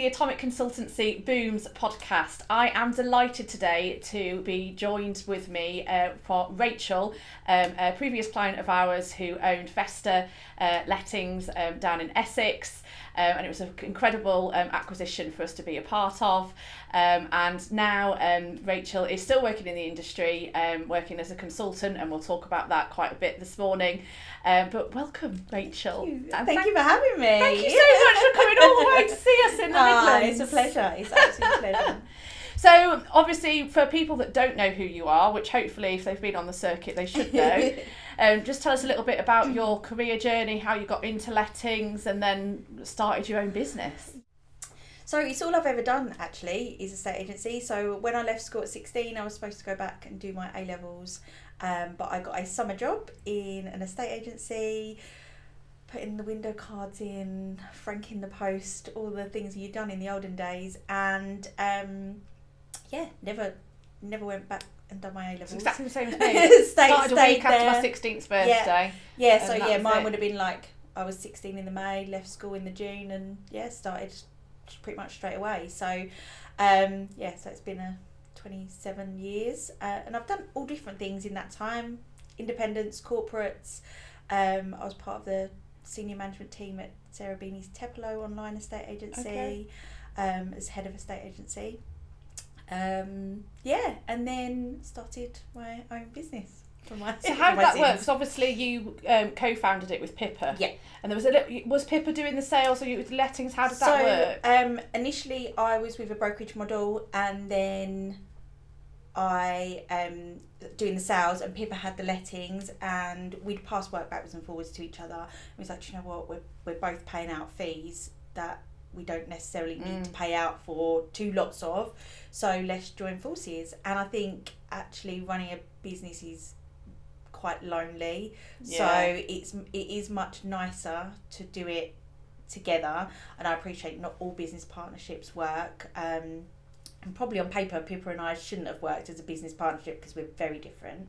the Atomic Consultancy Booms podcast. I am delighted today to be joined with me for Rachel, a previous client of ours who owned Vesta Lettings down in Essex. And it was an incredible acquisition for us to be a part of. And now Rachel is still working in the industry, working as a consultant, and we'll talk about that quite a bit this morning. But welcome, Rachel. Thank you for having me. Thank you so much for coming all the way to see us in the Midlands. It's a pleasure. It's absolutely a pleasure. So obviously for people that don't know who you are, which hopefully if they've been on the circuit they should know, just tell us a little bit about your career journey, how you got into lettings and then started your own business. So it's all I've ever done actually is estate agency. So when I left school at 16 I was supposed to go back and do my A-levels, but I got a summer job in an estate agency, putting the window cards in, franking the post, all the things you'd done in the olden days, and never went back and done my A-levels. Exactly the same as me. Started a week there. after my 16th birthday. Yeah, mine would have been like, I was 16 in the May, left school in the June, and started pretty much straight away. So, so it's been 27 years, and I've done all different things in that time, independents, corporates. I was part of the senior management team at Sarah Beanie's Tepelo online estate agency, as head of estate agency. And then started my own business. So how did that work? Because obviously you co-founded it with Pippa. Yeah. And there was Pippa doing the sales or you with lettings? How did that work? Initially I was with a brokerage model, and then I doing the sales, and Pippa had the lettings, and we'd pass work backwards and forwards to each other. And we was like, you know what, we're both paying out fees that we don't necessarily need to pay out for two lots of, so let's join forces. And I think actually running a business is quite lonely, so it is much nicer to do it together. And I appreciate not all business partnerships work, and probably on paper Pippa and I shouldn't have worked as a business partnership because we're very different,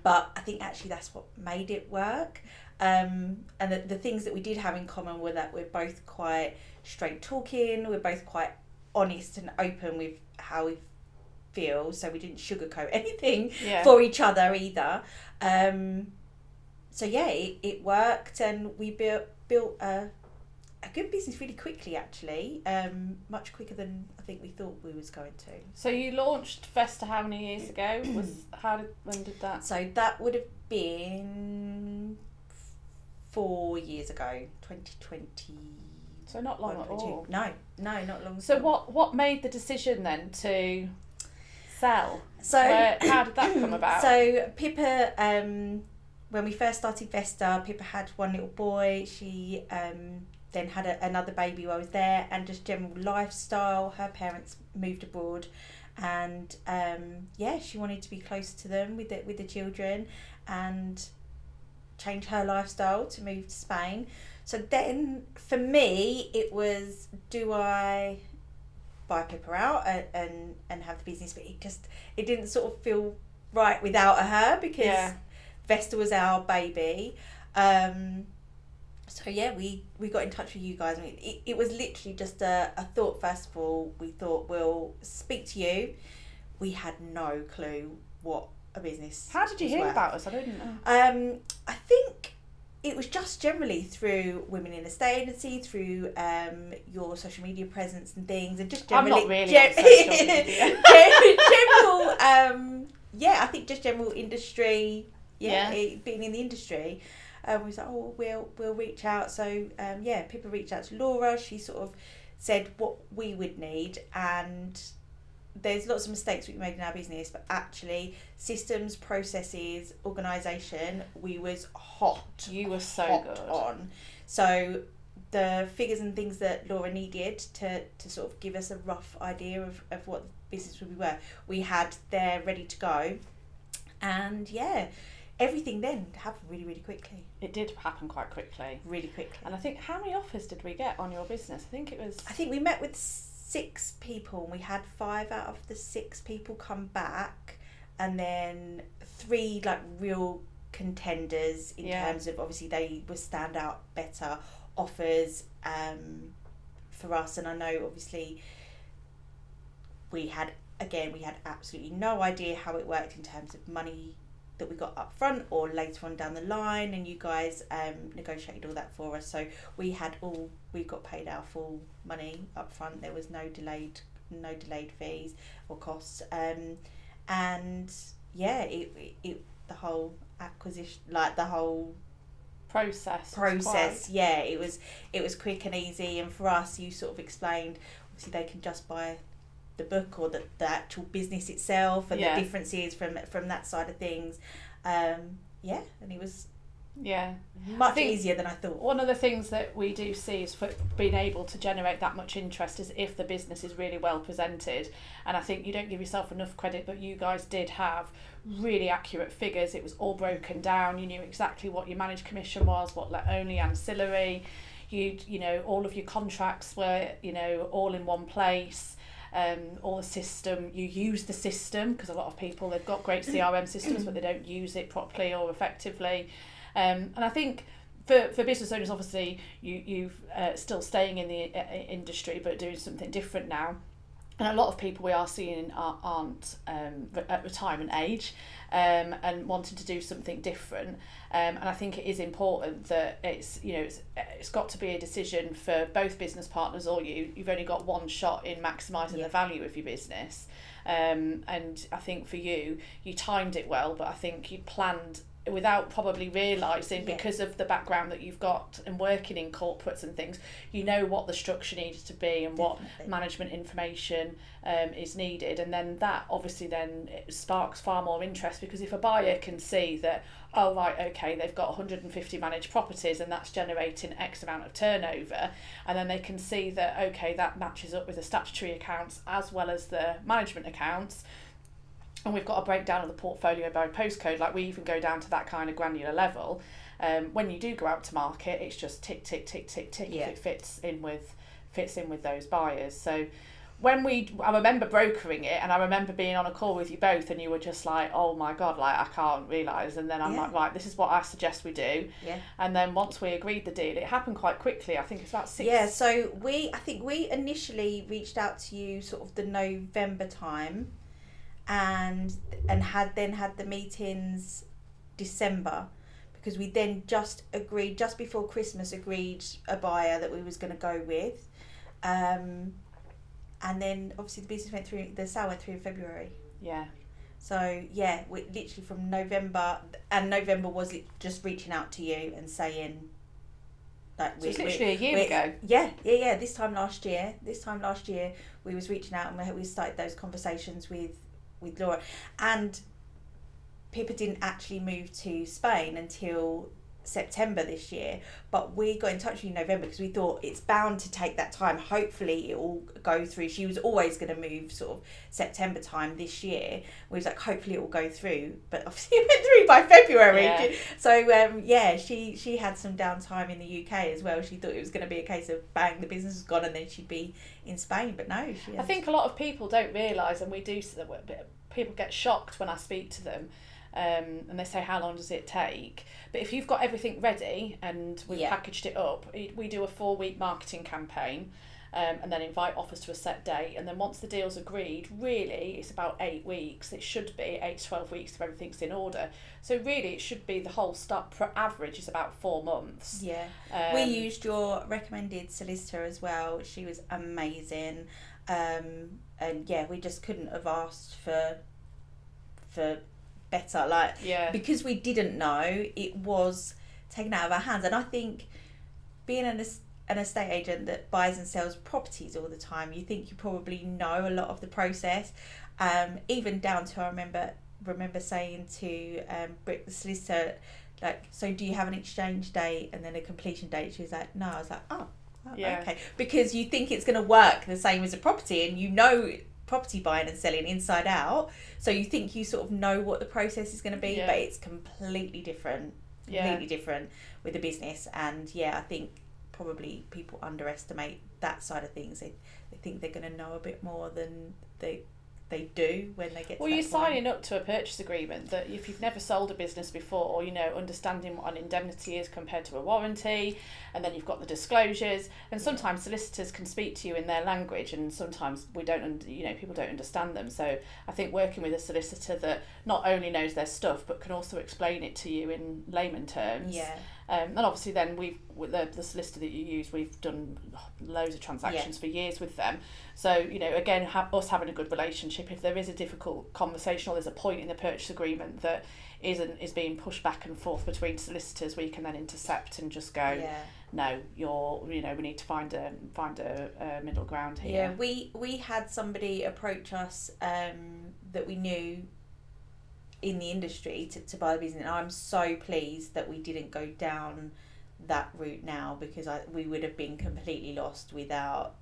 but I think actually that's what made it work. And the things that we did have in common were that we're both quite straight talking, we're both quite honest and open with how we feel, so we didn't sugarcoat anything for each other either. It worked, and we built a good business really quickly actually, much quicker than I think we thought we was going to. So you launched Vesta how many years ago? When did that? So that would have been 4 years ago, 2020. So not long at all. No, not long. So what made the decision then to sell? So how did that come about? So Pippa, when we first started Vesta, Pippa had one little boy. She then had another baby while I was there, and just general lifestyle. Her parents moved abroad, and she wanted to be close to them with the children, and change her lifestyle to move to Spain. So then for me it was, do I buy Pippa out and have the business? But it didn't sort of feel right without her, because Vesta was our baby. We got in touch with you guys. I mean, it was literally just a thought. First of all, we thought we'll speak to you. We had no clue what a business. How did you hear about us? I don't know. I think it was just generally through Women in Estate Agency, through your social media presence and things, and just generally. I'm not really on social media. I think just general industry. Being in the industry. We was like, we'll reach out. So Pippa reached out to Laura. She sort of said what we would need, and there's lots of mistakes we made in our business, but actually systems, processes, organisation, we was hot. You were so good on. So the figures and things that Laura needed to sort of give us a rough idea of what the business would be worth, we had there ready to go. And everything then happened really, really quickly. It did happen quite quickly. Really quickly. And I think, how many offers did we get on your business? I think we met with 6 people, and we had 5 out of the 6 people come back, and then 3 like real contenders in terms of, obviously they were standout better offers, for us, and I know obviously we had absolutely no idea how it worked in terms of money that we got up front or later on down the line, and you guys negotiated all that for us, so we got paid our full money up front. There was no delayed fees or costs, and yeah, it the whole acquisition, like the whole process, yeah, it was quick and easy. And for us, you sort of explained, obviously they can just buy the book or the actual business itself, and the differences from that side of things, and it was much easier than I thought. One of the things that we do see is for being able to generate that much interest is if the business is really well presented, and I think you don't give yourself enough credit, but you guys did have really accurate figures. It was all broken down. You knew exactly what your managed commission was, what only ancillary. You know, all of your contracts were, you know, all in one place. All the system, you use the system, because a lot of people, they've got great CRM systems but they don't use it properly or effectively, and I think for business owners, obviously you've still staying in the industry but doing something different now, and a lot of people we are seeing aren't at retirement age, and wanting to do something different, and I think it is important that it's got to be a decision for both business partners or you've only got one shot in maximising the value of your business, and I think for you timed it well, but I think you planned without probably realising, because of the background that you've got and working in corporates and things, you know what the structure needs to be and what management information is needed, and then that obviously then it sparks far more interest, because if a buyer can see that, oh right, okay, they've got 150 managed properties and that's generating X amount of turnover, and then they can see that, okay, that matches up with the statutory accounts as well as the management accounts, and we've got a breakdown of the portfolio by postcode, like we even go down to that kind of granular level. When you do go out to market, it's just tick tick tick tick tick if it fits in with those buyers. So I remember brokering it, and I remember being on a call with you both, and you were just like, oh my god, like I can't realise, and then I'm like, right, this is what I suggest we do, and then once we agreed the deal, it happened quite quickly. I think it's about 6. So I think we initially reached out to you sort of the November time, and had the meetings December, because we then just before Christmas agreed a buyer that we was going to go with, and then obviously the sale went through in February. So we literally from November, and November was just reaching out to you and saying, like, so it's literally a year ago. This time last year we was reaching out, and we started those conversations with Laura, and Pippa didn't actually move to Spain until September this year, but we got in touch with you in November because we thought it's bound to take that time. Hopefully it will go through. She was always going to move sort of September time this year. We was like, hopefully it will go through, but obviously it went through by February. So she had some downtime in the UK as well. She thought it was going to be a case of bang, the business is gone and then she'd be in Spain, but no. I think a lot of people don't realise, and we do, people get shocked when I speak to them, and they say, how long does it take? But if you've got everything ready and we've packaged it up, we do a 4-week marketing campaign, and then invite offers to a set date, and then once the deal's agreed, really it's about 8 weeks. It should be 8 to 12 weeks if everything's in order. So really it should be the whole start, per average is about 4 months. We used your recommended solicitor as well. She was amazing, and we just couldn't have asked for better, because we didn't know, it was taken out of our hands. And I think being an estate agent that buys and sells properties all the time, you think you probably know a lot of the process, even down to, I remember saying to Brick the solicitor, like, so do you have an exchange date and then a completion date? She was like, no. I was like, okay, because you think it's going to work the same as a property, and you know property buying and selling inside out, so you think you sort of know what the process is going to be, but it's completely different with the business. And I think probably people underestimate that side of things. They think they're going to know a bit more than they do when they get well, to you're that point. signing up to a purchase agreement that if you've never sold a business before, understanding what an indemnity is compared to a warranty, and then you've got the disclosures, and sometimes solicitors can speak to you in their language, and sometimes we don't, people don't understand them. So I think working with a solicitor that not only knows their stuff but can also explain it to you in layman terms. Yeah. And obviously then with the solicitor that you use, we've done loads of transactions for years with them. So, again, us having a good relationship, if there is a difficult conversation or there's a point in the purchase agreement that is being pushed back and forth between solicitors, we can then intercept and just go, no, we need to find a middle ground here. Yeah, we had somebody approach us that we knew in the industry to buy the business, and I'm so pleased that we didn't go down that route now, because we would have been completely lost without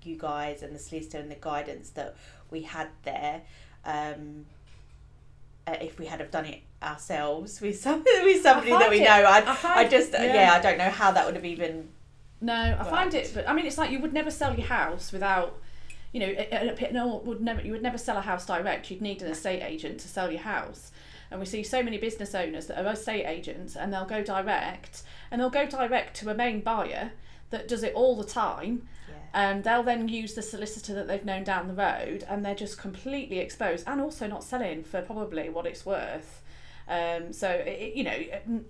you guys and the solicitor and the guidance that we had there. If we had have done it ourselves with somebody that we know, I don't know how that would have even. No, I find it, but I mean, it's like you would never sell your house without. You would never sell a house direct. You'd need an estate agent to sell your house. And we see so many business owners that are estate agents, and they'll go direct to a main buyer that does it all the time. And they'll then use the solicitor that they've known down the road, and they're just completely exposed, and also not selling for probably what it's worth. So you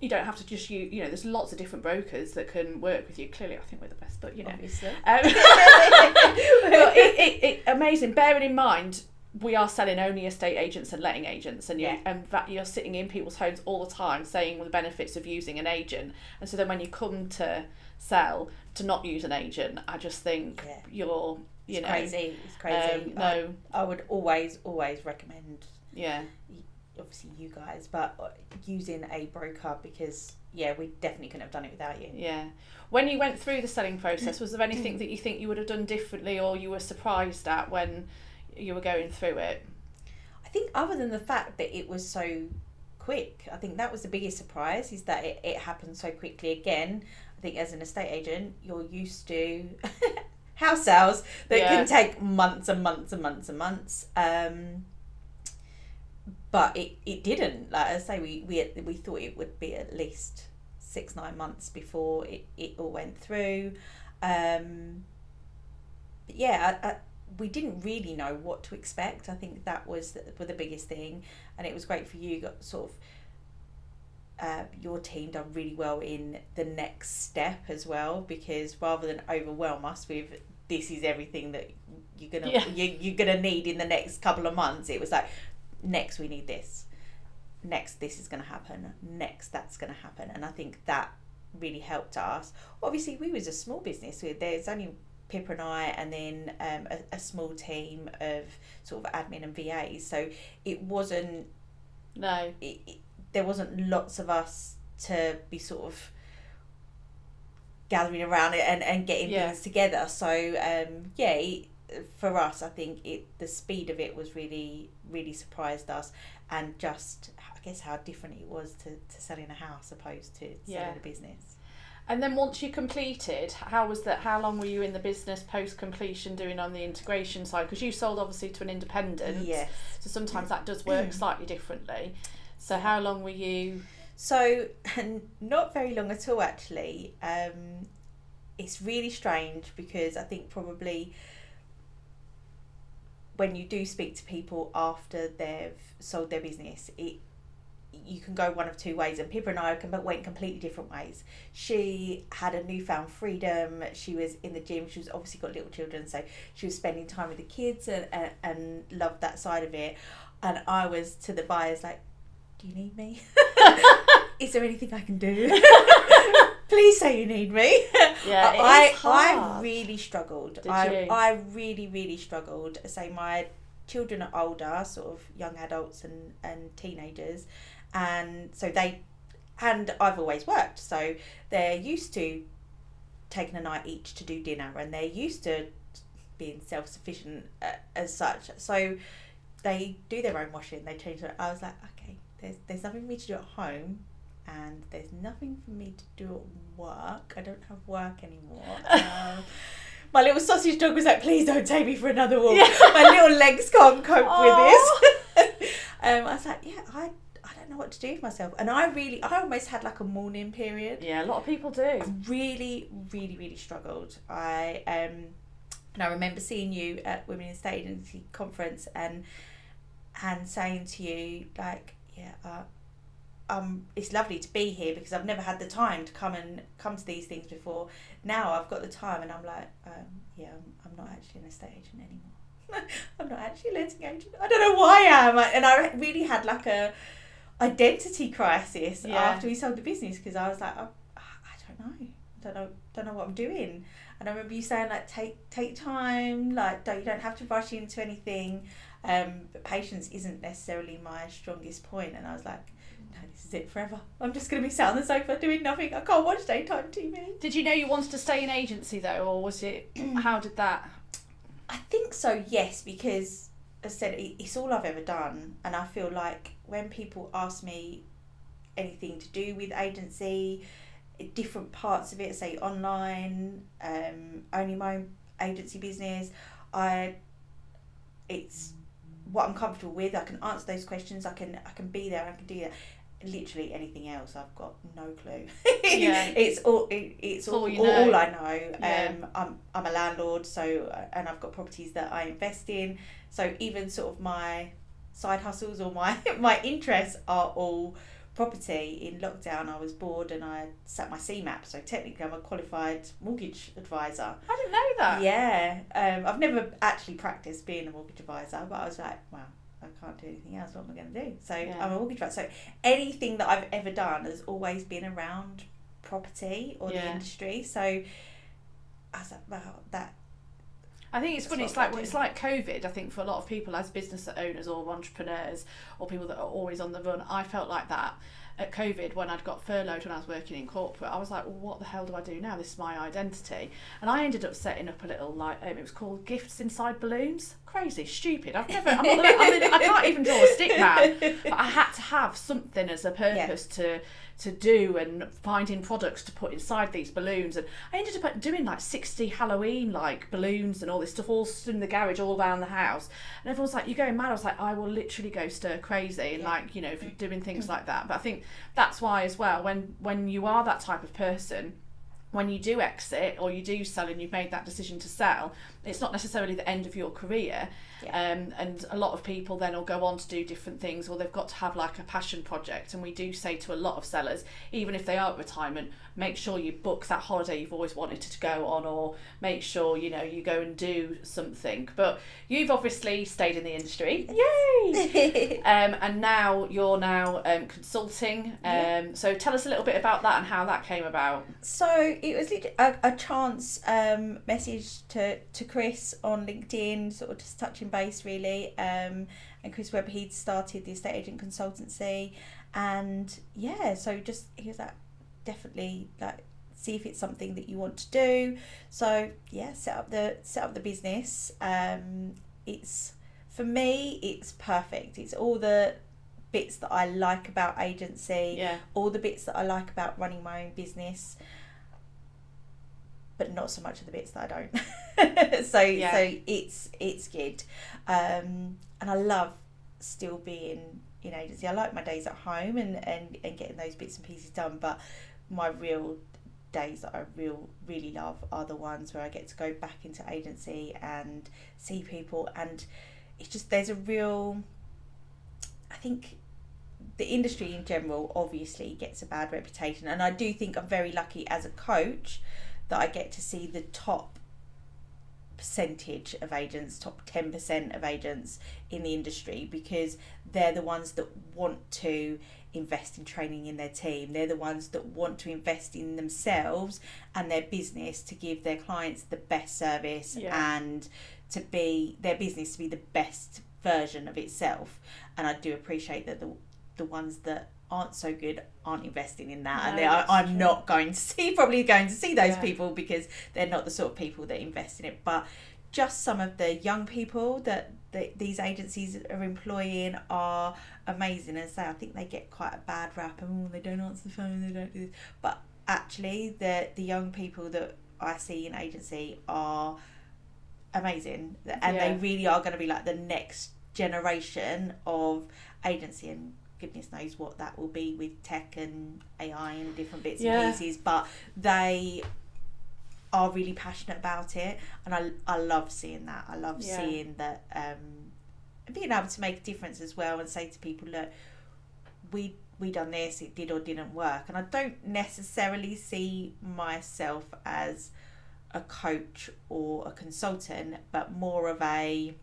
don't have to just use. There's lots of different brokers that can work with you. Clearly, I think we're the best, but obviously. But amazing. Bearing in mind, we are selling only estate agents and letting agents, and that you're sitting in people's homes all the time saying the benefits of using an agent, and so then when you come to sell to not use an agent, I just think you're crazy. It's crazy. No, I would always recommend. Yeah. Obviously you guys, but using a broker, because we definitely couldn't have done it without you. Yeah. When you went through the selling process, was there anything that you think you would have done differently, or you were surprised at when you were going through it? I think other than the fact that it was so quick, I think that was the biggest surprise, is that it happened so quickly. Again, I think as an estate agent, you're used to house sales that can take months and months and months and months. But it didn't. Like I say, we thought it would be at least 6-9 months before it all went through. But we didn't really know what to expect. I think that was the biggest thing, and it was great for you. Got sort of your team done really well in the next step as well, because rather than overwhelm us with this is everything that you're gonna need in the next couple of months, it was like, next we need this, next this is going to happen, next that's going to happen. And I think that really helped us. Obviously we was a small business, there's only Pippa and I, and then a small team of sort of admin and VAs, so it wasn't there wasn't lots of us to be sort of gathering around it and getting things together. So for us, I think the speed of it was really, really surprised us, and just I guess how different it was to selling a house opposed to selling a business. And then once you completed, how was that? How long were you in the business post completion doing on the integration side? Because you sold obviously to an independent. Yes. So sometimes that does work slightly differently. So how long were you? So not very long at all, actually. It's really strange, because I think probably when you do speak to people after they've sold their business, you can go one of two ways, and Pippa and I went completely different ways. She had a newfound freedom. She was in the gym. She was obviously got little children, so she was spending time with the kids and loved that side of it. And I was to the buyers like, do you need me? Is there anything I can do? Please say you need me. Yeah, it is hard. I really struggled. Did you? I really, really struggled. So my children are older, sort of young adults and teenagers, and so I've always worked, so they're used to taking a night each to do dinner, and they're used to being self-sufficient as such. So they do their own washing, they change their. I was like, okay, there's nothing for me to do at home, and there's nothing for me to do at work. I don't have work anymore. my little sausage dog was like, please don't take me for another walk. My little legs can't cope with this. I was like, yeah, I don't know what to do with myself. And I almost had like a mourning period. Yeah, a lot of people do. I really, really, really struggled. And I remember seeing you at Women in Estate Agency conference and saying to you, like, it's lovely to be here because I've never had the time to come to these things before. Now I've got the time, and I'm like, I'm not actually an estate agent anymore. I'm not actually a letting agent. I don't know why I am. And I really had like a identity crisis after we sold the business, because I was like, I don't know what I'm doing. And I remember you saying, like, take time, like, you don't have to rush into anything. But patience isn't necessarily my strongest point. And I was like, no, this is it forever. I'm just going to be sat on the sofa doing nothing. I can't watch daytime TV. Did you know you wanted to stay in agency though, or was it, how did that? I think so, yes, because as I said, it's all I've ever done. And I feel like when people ask me anything to do with agency, different parts of it, say online, owning my own agency business, it's what I'm comfortable with. I can answer those questions. I can be there. I can do that. Literally anything else, I've got no clue. It's all I know. Yeah. I'm a landlord, so and I've got properties that I invest in. So even sort of my side hustles or my interests are all property. In lockdown, I was bored and I sat my CMAP. So technically, I'm a qualified mortgage advisor. I didn't know that. Yeah, I've never actually practiced being a mortgage advisor, but I was like, wow, I can't do anything else. What am I going to do? So I'm a mortgage advisor. So anything that I've ever done has always been around property or the industry. So I was like, wow, that. I think it's funny. It's like COVID. I think for a lot of people as business owners or entrepreneurs or people that are always on the run, I felt like that at COVID when I'd got furloughed when I was working in corporate. I was like, well, what the hell do I do now? This is my identity. And I ended up setting up a little, like, it was called Gifts Inside Balloons. Crazy, stupid. I can't even draw a stick man. But I had to have something as a purpose to do, and finding products to put inside these balloons. And I ended up doing like 60 Halloween like balloons and all this stuff all stood in the garage all around the house. And everyone's like, you're going mad. I was like, I will literally go stir crazy and like, you know, doing things like that. But I think that's why as well, when you are that type of person, when you do exit or you do sell and you've made that decision to sell, it's not necessarily the end of your career. And a lot of people then will go on to do different things, or they've got to have like a passion project. And we do say to a lot of sellers, even if they are at retirement, make sure you book that holiday you've always wanted to go on, or make sure, you know, you go and do something. But you've obviously stayed in the industry. Yay! And now you're consulting. So tell us a little bit about that and how that came about. So it was a chance message to Chris on LinkedIn, sort of just touching base really. And Chris Webb, he'd started the Estate Agent Consultancy, and so just he was like, definitely like see if it's something that you want to do. So set up the business. It's, for me, it's perfect. It's all the bits that I like about agency, all the bits that I like about running my own business, but not so much of the bits that I don't. So it's good. And I love still being in agency. I like my days at home and getting those bits and pieces done, but my real days that I really love are the ones where I get to go back into agency and see people. And it's just, there's a real, I think the industry in general obviously gets a bad reputation, and I do think I'm very lucky as a coach that I get to see the top percentage of agents, top 10% of agents in the industry, because they're the ones that want to invest in training in their team. They're the ones that want to invest in themselves and their business to give their clients the best service and to be their business to be the best version of itself. And I do appreciate that the ones that aren't so good aren't investing in that, and I'm not going to see those people, because they're not the sort of people that invest in it. But just some of the young people that these agencies are employing are amazing, and so I think they get quite a bad rap, and they don't answer the phone, they don't do this. But actually the young people that I see in agency are amazing, and they really are going to be like the next generation of agency, and goodness knows what that will be with tech and AI and different bits and pieces, but they are really passionate about it, and I love seeing that. I love seeing that, being able to make a difference as well, and say to people, look, we done this, it did or didn't work. And I don't necessarily see myself as a coach or a consultant, but more of a,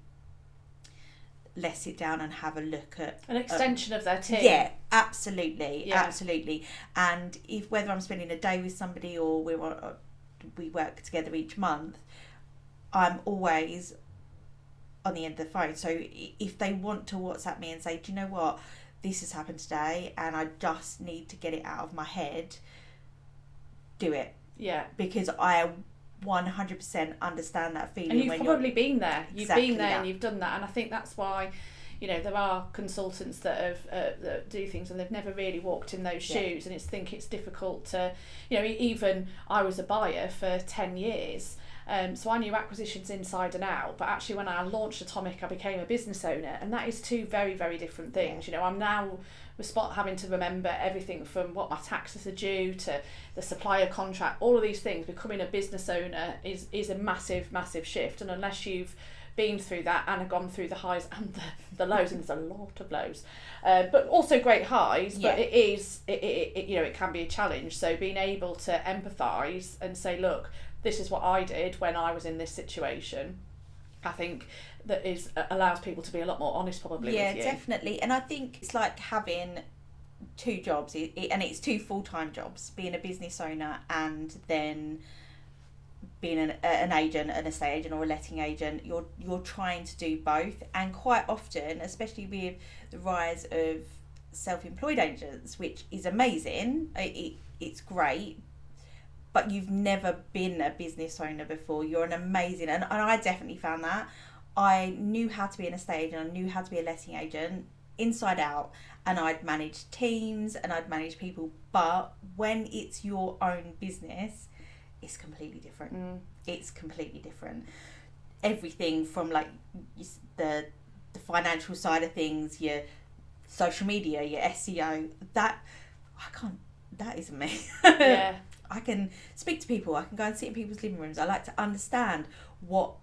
let's sit down and have a look at an extension of their team. Yeah, absolutely. And if whether I'm spending a day with somebody or we work together each month, I'm always on the end of the phone. So if they want to WhatsApp me and say, do you know what, this has happened today and I just need to get it out of my head, do it. Yeah. Because I 100% understand that feeling. And you've probably been there. You've been there that. And you've done that. And I think that's why, there are consultants that have that do things and they've never really walked in those shoes, and it's difficult to, even I was a buyer for 10 years. So I knew acquisitions inside and out, but actually when I launched Atomic, I became a business owner, and that is two very, very different things. I'm now having to remember everything from what my taxes are due to the supplier contract, all of these things. Becoming a business owner is a massive, massive shift, and unless you've been through that and have gone through the highs and the lows, and there's a lot of lows, but also great highs, but it can be a challenge. So being able to empathise and say, look, this is what I did when I was in this situation, I think that allows people to be a lot more honest probably with you. Yeah, definitely. And I think it's like having two jobs, and it's two full-time jobs, being a business owner and then being an agent, an estate agent or a letting agent. You're trying to do both, and quite often, especially with the rise of self-employed agents, which is amazing, it's great, but you've never been a business owner before. You're an amazing, and I definitely found that. I knew how to be an estate agent, I knew how to be a letting agent inside out, and I'd managed teams and I'd managed people, but when it's your own business, it's completely different. It's completely different. Everything from like the financial side of things, your social media, your SEO, that isn't me. Yeah. I can speak to people, I can go and sit in people's living rooms. I like to understand what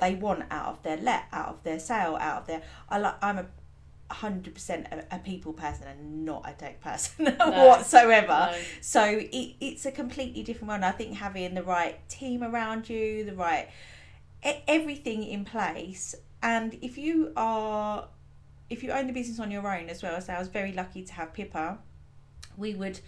they want out of their out of their sale, out of their... I'm 100% a people person and not a tech person whatsoever. No. So it's a completely different one. I think having the right team around you, the right... everything in place. And if you own the business on your own as well, so I was very lucky to have Pippa, we would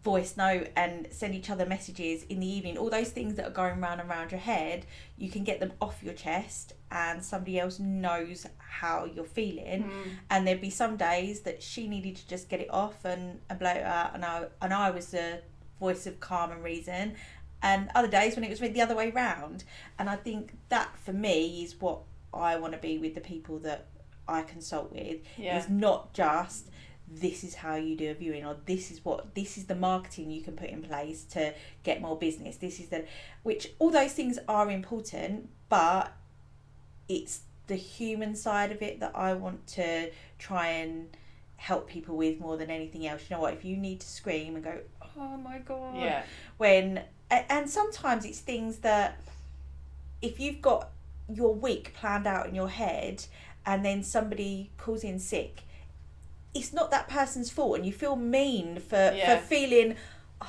voice note and send each other messages in the evening. All those things that are going round and round your head, you can get them off your chest and somebody else knows how you're feeling. And there'd be some days that she needed to just get it off and blow it out, and I was the voice of calm and reason, and other days when it was the other way round. And I think that for me is what I want to be with the people that I consult with, is not just this is how you do a viewing, or this is the marketing you can put in place to get more business, which all those things are important, but it's the human side of it that I want to try and help people with more than anything else. You know what, if you need to scream and go, oh my god, and sometimes it's things that if you've got your week planned out in your head and then somebody calls in sick, it's not that person's fault, and you feel mean for feeling,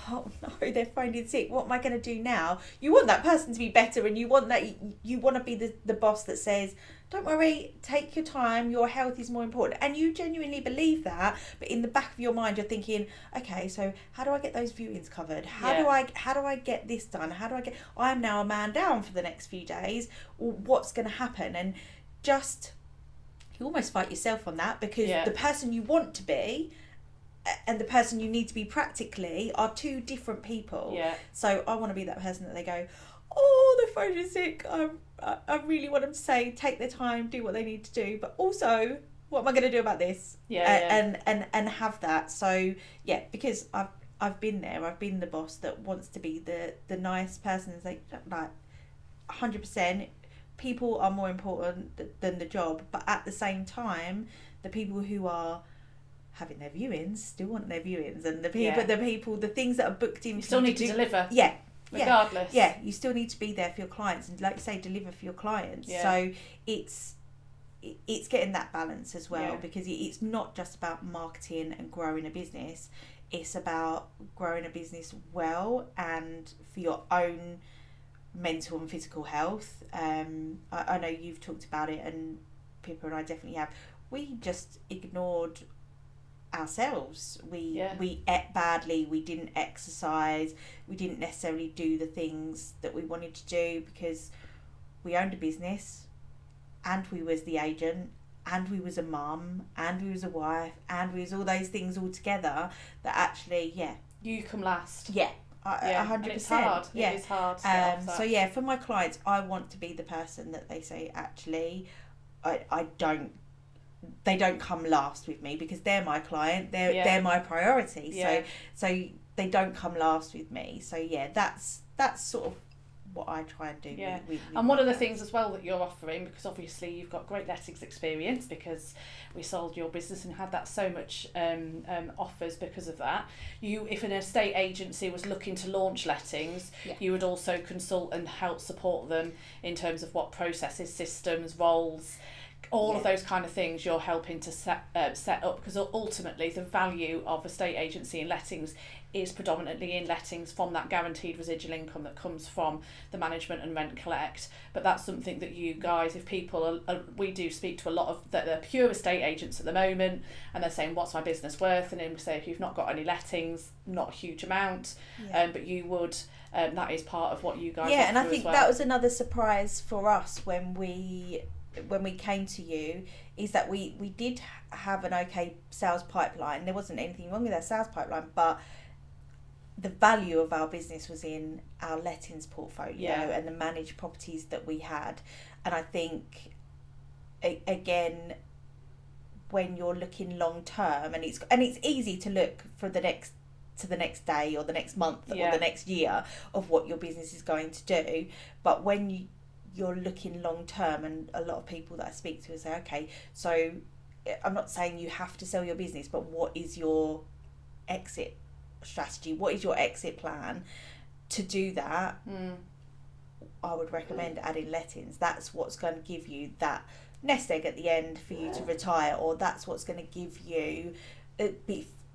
oh no, they're phoned in sick, what am I going to do now? You want that person to be better, and you want to be the boss that says, don't worry, take your time, your health is more important, and you genuinely believe that, but in the back of your mind you're thinking, okay, so how do I get those viewings covered? How do I get this done? I'm now a man down for the next few days, what's going to happen? And just... you almost fight yourself on that, because the person you want to be and the person you need to be practically are two different people. So I want to be that person that they go, oh, the phone is sick, I really want them to say, take their time, do what they need to do, but also, what am I going to do about this? And have that. So because I've been there. I've been the boss that wants to be the nice person and say, like, 100%, people are more important than the job. But at the same time, the people who are having their viewings still want their viewings, and the things that are booked in. You still need to deliver. Yeah. Regardless. Yeah, you still need to be there for your clients, and like you say, deliver for your clients. Yeah. So it's getting that balance as well, Yeah. because it's not just about marketing and growing a business. It's about growing a business well and for your own mental and physical health. I know you've talked about it, and Pippa and I definitely have. We just ignored ourselves. We ate badly, we didn't exercise, we didn't necessarily do the things that we wanted to do because we owned a business, and we was the agent, and we was a mum, and we was a wife, and we was all those things all together that actually you come last. 100%. It's hard. Yeah. It is hard to get off that. So for my clients, I want to be the person that they say, actually, they don't come last with me, because they're my client, they're my priority. So they don't come last with me. So that's sort of what I try and do. With and one of the things as well that you're offering, because obviously you've got great lettings experience, because we sold your business and had that so much offers because of that. If an estate agency was looking to launch lettings, you would also consult and help support them in terms of what processes, systems, roles, all of those kind of things you're helping to set up, because ultimately the value of estate agency and lettings is predominantly in lettings from that guaranteed residual income that comes from the management and rent collect. But that's something that you guys, if people we do speak to a lot of the pure estate agents at the moment, and they're saying, what's my business worth? And then we say, if you've not got any lettings, not a huge amount, but you would, that is part of what you guys offer. And I think that was another surprise for us when we came to you, is that we did have an okay sales pipeline. There wasn't anything wrong with our sales pipeline, but the value of our business was in our lettings portfolio and the managed properties that we had. And I think, again, when you're looking long term, and it's easy to look for the next day or the next month or the next year of what your business is going to do, but when you're looking long term, and a lot of people that I speak to say, okay, so I'm not saying you have to sell your business, but what is your exit strategy? What is your exit plan? To do that, I would recommend adding lettings. That's what's going to give you that nest egg at the end for you to retire, or that's what's going to give you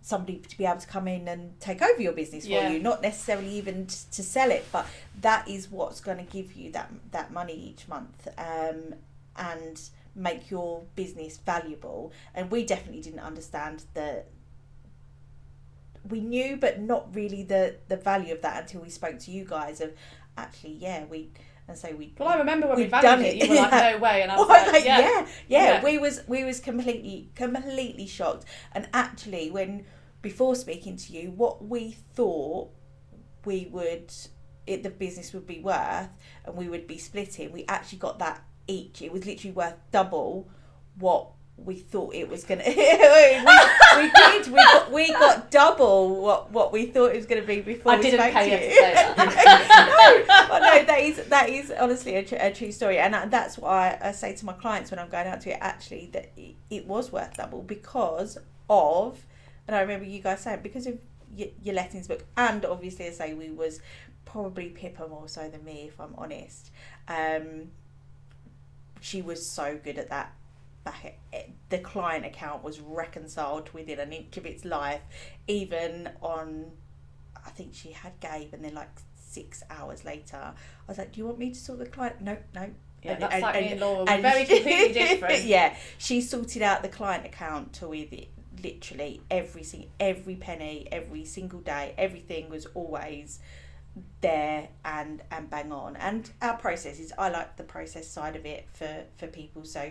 somebody to be able to come in and take over your business for you, not necessarily even to sell it, but that is what's going to give you that money each month, and make your business valuable. And we definitely didn't understand we knew, but not really the value of that until we spoke to you guys of actually, well, I remember when we valued it, you were like, no way, and I was like, we was completely shocked. And actually, before speaking to you, what we thought the business would be worth, and we would be splitting, we actually got that each. It was literally worth double what we thought it was gonna. we got double what we thought it was gonna be before. I didn't pay you to say that. no, that is honestly a true story, and that's why I say to my clients when I'm going out to it, actually, that it was worth double because of, and I remember you guys saying, because of your lettings book, and obviously I say we was probably Pippa more so than me, if I'm honest. She was so good at that. The client account was reconciled within an inch of its life, even on, I think she had Gabe, and then like 6 hours later I was like, do you want me to sort the client? No. Yeah, that's like me and Laura, we're very completely different. She sorted out the client account to with it, literally every penny, every single day, everything was always there and bang on. And our processes, I like the process side of it for people, so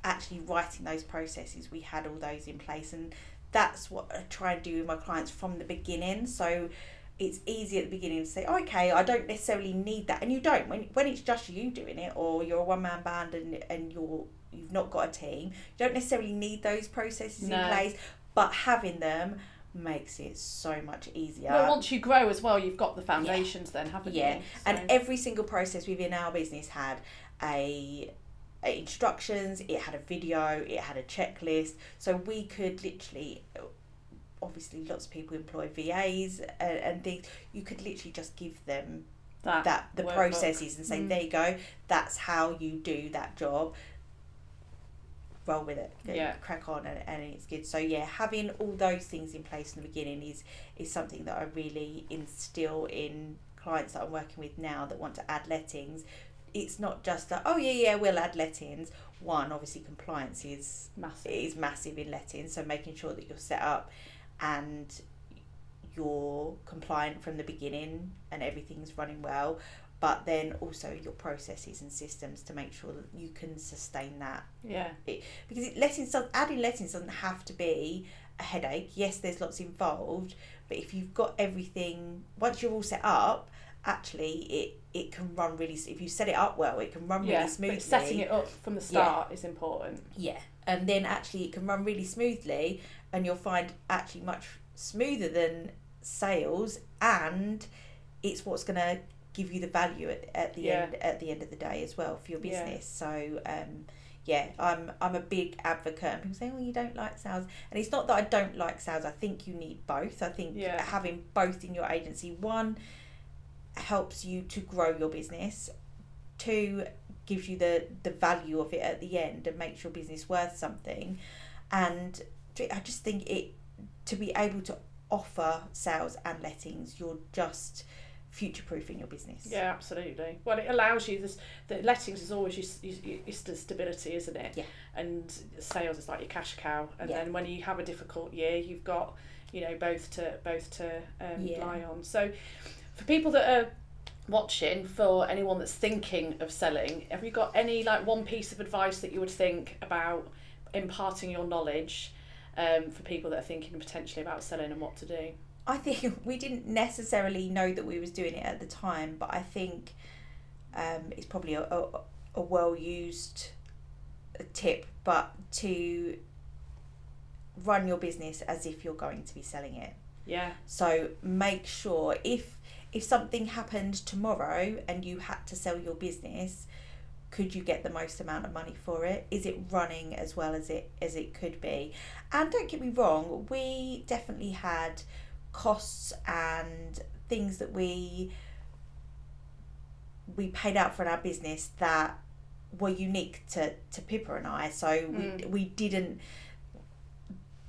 actually writing those processes, we had all those in place, and that's what I try and do with my clients from the beginning. So it's easy at the beginning to say, okay, I don't necessarily need that, and you don't when it's just you doing it, or you're a one-man band and you've not got a team, you don't necessarily need those processes in place, but having them makes it so much easier. Well, once you grow as well, you've got the foundations then, haven't you? So. And every single process within our business had instructions, it had a video, it had a checklist, so we could literally, obviously lots of people employ VAs and things, you could literally just give them the processes and say, there you go, that's how you do that job, roll with it, crack on, and it's good. So having all those things in place in the beginning is something that I really instill in clients that I'm working with now that want to add lettings. It's not just that, we'll add lettings. One, obviously compliance is massive in lettings, so making sure that you're set up and you're compliant from the beginning and everything's running well, but then also your processes and systems to make sure that you can sustain that. Because adding lettings doesn't have to be a headache. Yes, there's lots involved, but if you've got everything, once you're all set up, actually it can run really, if you set it up well, it can run really smoothly. But setting it up from the start is important. And then actually it can run really smoothly, and you'll find actually much smoother than sales, and it's what's going to give you the value at the end of the day as well for your business. So I'm a big advocate, and people say, you don't like sales, and it's not that I don't like sales. I think you need both. I think having both in your agency, one, helps you to grow your business, two, gives you the value of it at the end and makes your business worth something, and I just think to be able to offer sales and lettings, you're just future-proofing your business. Yeah, absolutely. Well, it allows you this. The lettings is always your stability, isn't it? And sales is like your cash cow, and then when you have a difficult year, you've got both to rely on. So for people that are watching, for anyone that's thinking of selling, have you got any one piece of advice that you would think about imparting your knowledge for people that are thinking potentially about selling and what to do? I think we didn't necessarily know that we was doing it at the time, but I think it's probably a well-used tip, but to run your business as if you're going to be selling it. So make sure if something happened tomorrow and you had to sell your business, could you get the most amount of money for it? Is it running as well as it could be? And don't get me wrong, we definitely had costs and things that we paid out for in our business that were unique to Pippa and I. So we didn't,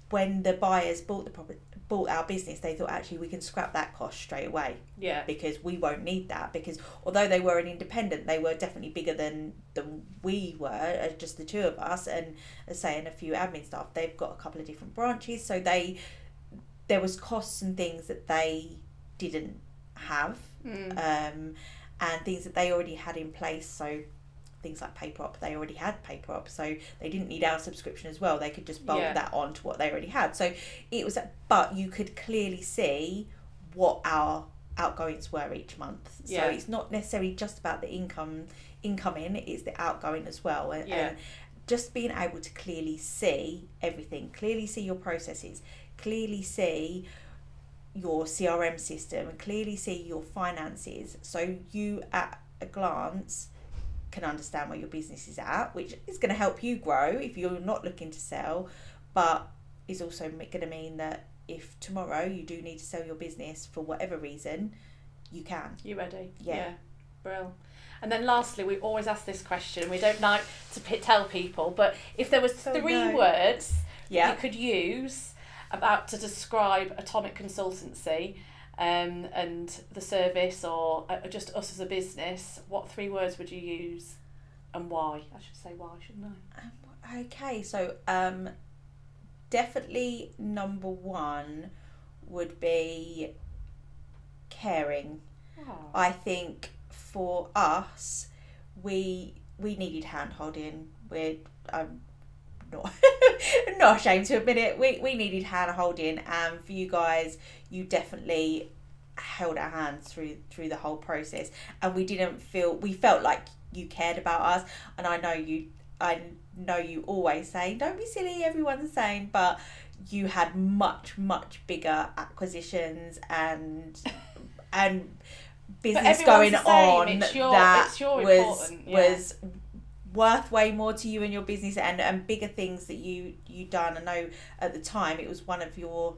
when the buyers bought our business, they thought actually we can scrap that cost straight away. Because we won't need that, because although they were an independent, they were definitely bigger than we were, just the two of us, and as I say, and a few admin staff. They've got a couple of different branches, so there was costs and things that they didn't have, and things that they already had in place. So things like paper op, they already had paper op, so they didn't need our subscription as well. They could just bolt that on to what they already had. So it was, but you could clearly see what our outgoings were each month. So it's not necessarily just about the income in, it's the outgoing as well. And just being able to clearly see everything, clearly see your processes, clearly see your CRM system, and clearly see your finances, so you at a glance can understand where your business is at, which is going to help you grow if you're not looking to sell, but is also going to mean that if tomorrow you do need to sell your business for whatever reason, you can. You're ready. Brilliant. And then lastly, we always ask this question, we don't like to tell people, but if there was three words you could use to describe Atomic Consultancy and the service, or just us as a business, what three words would you use and why? I should say why, shouldn't I? Okay, so definitely number one would be caring. I think for us, we needed hand holding. I'm not ashamed to admit it. We needed hand holding, and for you guys, you definitely held our hands through the whole process, and we felt like you cared about us. And I know you always say, don't be silly, everyone's the same, but you had much bigger acquisitions and business going on it's your was worth way more to you and your business, and bigger things that you done. I know at the time it was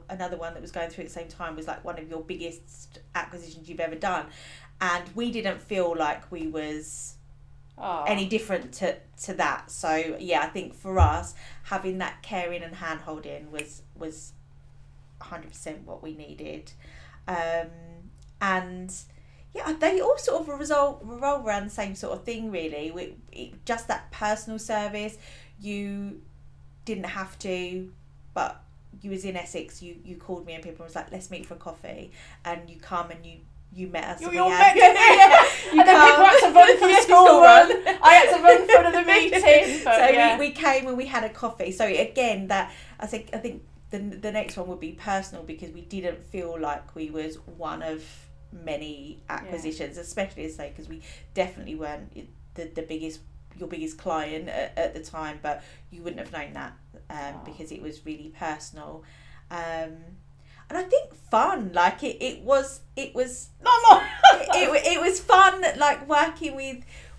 another one that was going through at the same time, was like one of your biggest acquisitions you've ever done, and we didn't feel like we was any different to that. So yeah, I think for us, having that caring and hand holding was 100% what we needed. And yeah, they all sort of revolve around the same sort of thing, really. Just that personal service. You didn't have to, but you was in Essex. You called me and people was like, let's meet for a coffee, and you come and you met us. You met me. And then people had to run from the school run. I had to run in front of the meeting. But so we came and we had a coffee. So again, that I think the next one would be personal, because we didn't feel like we was one of many acquisitions, especially as because we definitely weren't your biggest client at the time, but you wouldn't have known that because it was really personal, and I think fun. Like it was it was fun, like working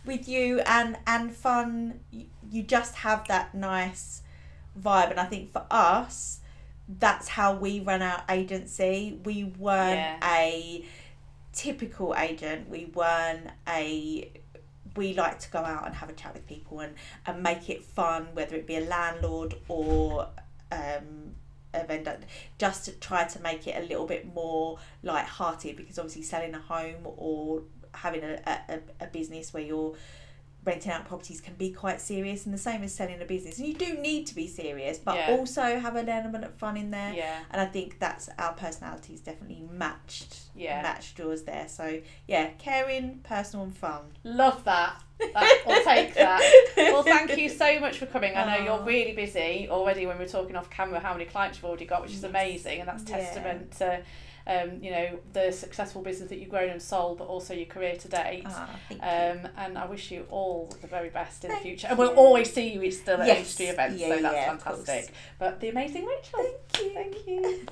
with you, and fun. You just have that nice vibe, and I think for us, that's how we run our agency. We weren't a typical agent. We like to go out and have a chat with people and make it fun, whether it be a landlord or a vendor, just to try to make it a little bit more light-hearted, because obviously selling a home or having a business where you're renting out properties can be quite serious, and the same as selling a business, and you do need to be serious, but also have an element of fun in there. And I think that's our personalities definitely matched yours there. So yeah, caring, personal and fun. Love that. We'll take that. Well, thank you so much for coming. I know you're really busy already. When we're talking off camera, how many clients you've already got, which is amazing, and that's testament to the successful business that you've grown and sold, but also your career to date. Thank you. And I wish you all the very best in the future. And we'll always see you still at industry events, so that's fantastic. But the amazing Rachel. Thank you.